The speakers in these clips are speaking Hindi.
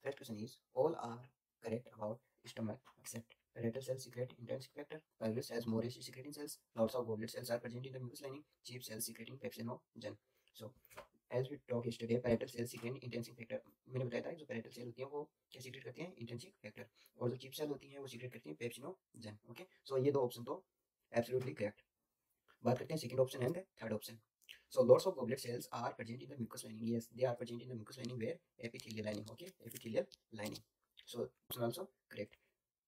First question is, all are correct about stomach except parietal cells secrete intrinsic factor. Pylorus has more acid secreting cells. Lots of goblet cells are present in the mucous lining. Chief cells secreting pepsinogen. So as we talked yesterday, parietal cells secrete intrinsic factor. मैंने बताया था जो parietal cell होती हैं वो क्या secrete करती हैं intrinsic factor, और जो chief cell होती हैं वो secrete करती हैं pepsinogen. ओके, सो ये दो ऑप्शन तो absolutely correct. बात करते हैं second option and third option. So lots of goblet cells are present in the mucous lining. Yes, they are present in the mucous lining where epithelial lining. Okay, epithelial lining. So option also correct.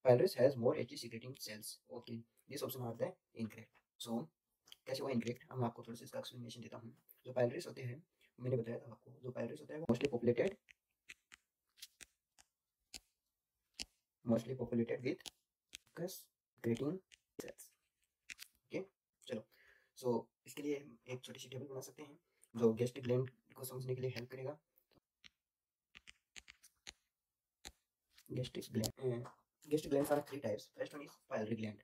Pylorus has more Hg secreting cells. Okay, this option are the incorrect. So कैसे हुआ इनकरेक्ट, अब मैं आपको थोड़ा सा इसका एक्सप्लेनेशन देता हूँ. जो पाइलरिस होते हैं, मैंने बताया था आपको, जो पाइलरिस होता है वो mostly populated with mucus secreting cells. Okay, चलो. सो इसके लिए एक छोटी सी टेबल बना सकते हैं जो गैस्ट्रिक ग्लैंड को समझने के लिए हेल्प करेगा. Gastric glands are three types. First one is pyloric gland.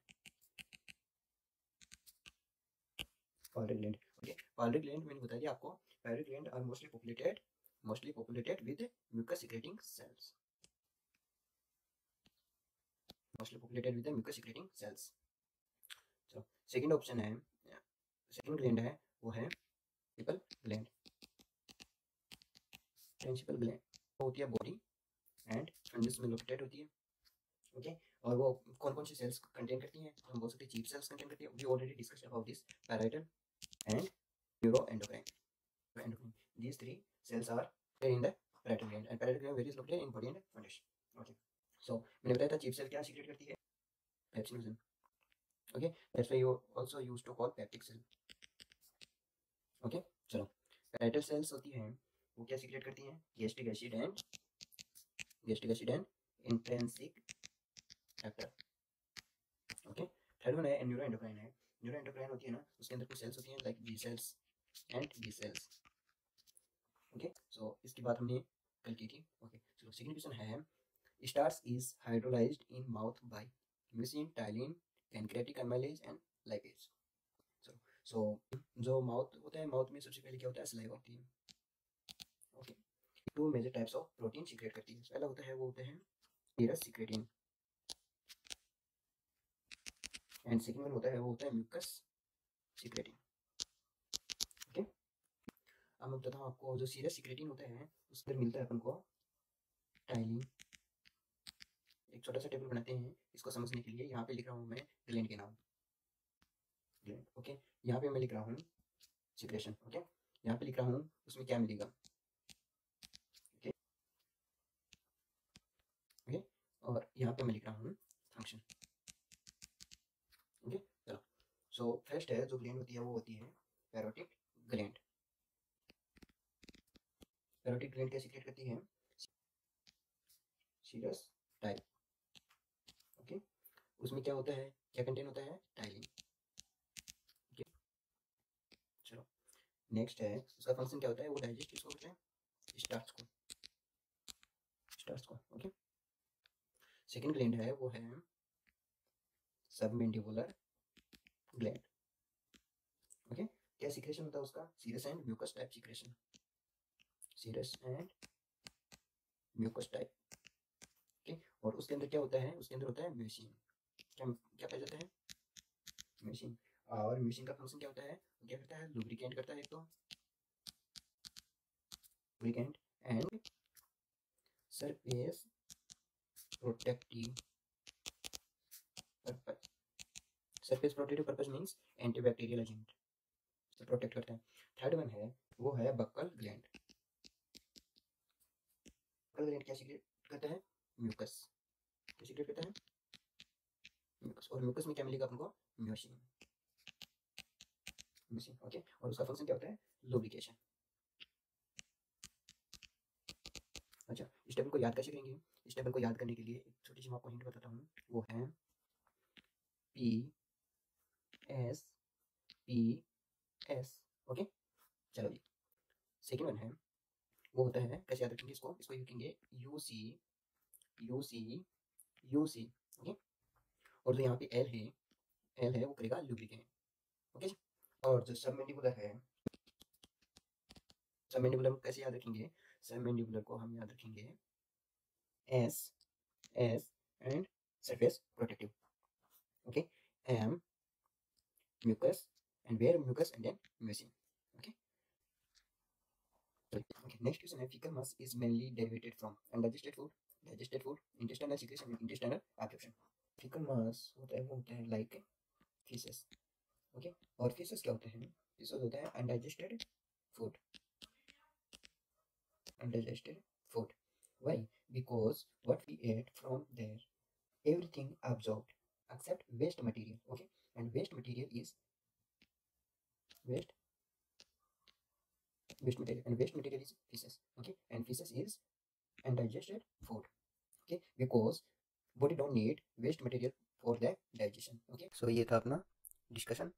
Okay, pyloric gland मैंने बता दिया आपको. Pyloric gland are mostly populated with mucus secreting cells. चलो, सेकंड ऑप्शन है, सेकंड ग्लैंड है वो है प्रिंसिपल ग्लैंड होती है बॉडी एंड फंडस में लोकेटेड होती है. ओके, और वो कौन कौन सी सेल्स कंटेन करती हैं? हम बोल सकते हैं चीफ सेल्स कंटेन करती है. We already discussed about this. Parietal and neuroendocrine. These three cells are there in the parietal gland, and parietal gland varies located in body and fundus. Okay, so मैंने बताया था चीफ सेल क्या सीक्रेट करती है? Pepsinogen. Okay, that's why you also used to call peptic cell. Okay, चलो, parietal cells होती हैं वो क्या सीक्रेट करती हैं? Gastric acid and intrinsic factor. Okay, third one है न्यूरोएंडोक्राइन. न्यूरोएंडोक्राइन होती है ना, उसके अंदर कुछ सेल्स होती हैं like B cells and B cells. Okay, so इसकी बात हमने कल की थी. ओके, चलो, सेकंड क्वेश्चन है, starch is hydrolysed in mouth by mucin, ptyalin, pancreatic amylase and lipase. So जो माउथ होता है, माउथ में सबसे पहले क्या होता है? सलाइवा होती है. Okay, two major types of protein secrete करती है. पहला होता है वो होता है serous secretion, and second one होता है वो होता है म्यूकस सीक्रेटिन. ओके, अब मैं बताता हूँ आपको, जो सीरस सीक्रेटिन होता है उसके मिलता है अपन को टाइलिन. एक छोटा सा टेबल बनाते हैं इसको समझने के लिए. यहाँ पे लिख रहा हूँ मैं ग्लैंड के नाम. ग्लैंड. ओके, यहाँ पे मैं लिख रहा हूँ सीक्रेशन. ओके, यहाँ पे लिख रहा हूँ उसमें क्या मिलेगा. ओके, ओके, और यहाँ पे मैं लिख रहा हूँ फंक्शन. ओके, चलो. सो फर्स्ट है जो ग्लैंड होती है वो होती है पैरोटिक ग्लैंड. पैरोटिक ग्लैंड क्या सीक्रेट करती है? Serous type. ओके, उसमें क्या होता है, क्या कंटेन होता है? टाइलिन. ओके, चलो, नेक्स्ट है उसका फंक्शन क्या होता है? वो डाइजेस्ट किसको करते हैं? स्टार्च को. ओके, सेकंड ग्लैंड है वो है सबमेंडिबुलर ग्लैंड. ओके, क्या सीक्रेशन होता है उसका? Serous and mucus type secretion. Okay, और उसके अंदर क्या होता है? उसके अंदर होता है म्यूसिन. क्या पाया जाता है? म्यूसिन. और म्यूसिन का फंक्शन क्या होता है? क्या करता है? लुब्रिकेंट करता है. एक तो lubricant and surface protective purpose. Surface protective purpose means antibacterial agent से प्रोटेक्ट करता है. थर्ड वन है वो है बक्कल ग्लैंड. बक्कल ग्लैंड क्या सीक्रेट करता है? म्यूकस. क्या सीक्रेट करता है? म्यूकस. और म्यूकस में क्या मिलेगा आपको? म्यूसिन. ओके, और उसका फंक्शन क्या होता है? लुब्रिकेशन. अच्छा, इस टेबल को याद कैसे करेंगे? इस टेबल को याद करने के लिए एक छोटी सी मैं आपको हिंट बताता हूँ. वो है PS. ओके, चलो जी. सेकंड वन है वो होता है, कैसे याद रखेंगे इसको लिखेंगे UC. ओके, और जो यहाँ पे L है वो करेगा लुब्रिकेंट. ओके जी. और जो सबमेंडिबुलर है, सबमेंडिबुलर को कैसे याद रखेंगे? सबमेंडिबुलर को हम याद रखेंगे S and surface protective. Okay, M mucus, and where mucus and then mucin. Okay. Okay. Next question है fecal mass is mainly derived from undigested food, digested food, intestinal secretion and intestinal absorption. fecal mass होता है like feces. Okay. और feces क्या होते हैं? feces होता है undigested food. Undigested food. Why? Because what we ate from there, everything absorbed except waste material. Okay. And waste material is waste waste material is feces. Okay. And feces is undigested food. Okay. Because body don't need waste material for the digestion. Okay. So ये था अपना डिस्कशन.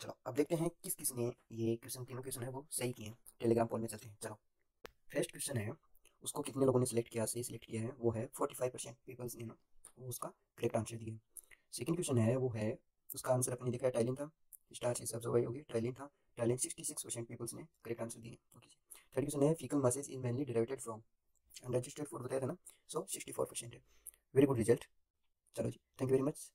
चलो अब देखते हैं किस किस ने ये क्वेश्चन, तीनों क्वेश्चन है वो सही किए हैं. टेलीग्राम पोल में चलते हैं. चलो फर्स्ट क्वेश्चन है, उसको कितने लोगों ने सिलेक्ट किया, सही सिलेक्ट किया है, वो है 45% पीपल्स ने ना वो उसका करेक्ट आंसर दिया. सेकंड क्वेश्चन है वो है, उसका आंसर अपने देखा है टाइलिन था, स्टार्च ऑब्जर्व होगी टाइलिन था, टाइलिन 66% पीपल्स ने करेक्ट आंसर दिए. ओके. थर्ड क्वेश्चन है faecal masses is mainly derived from undigested food बताया था ना, सो 64% है. Very good result. चलो जी, थैंक यू वेरी मच.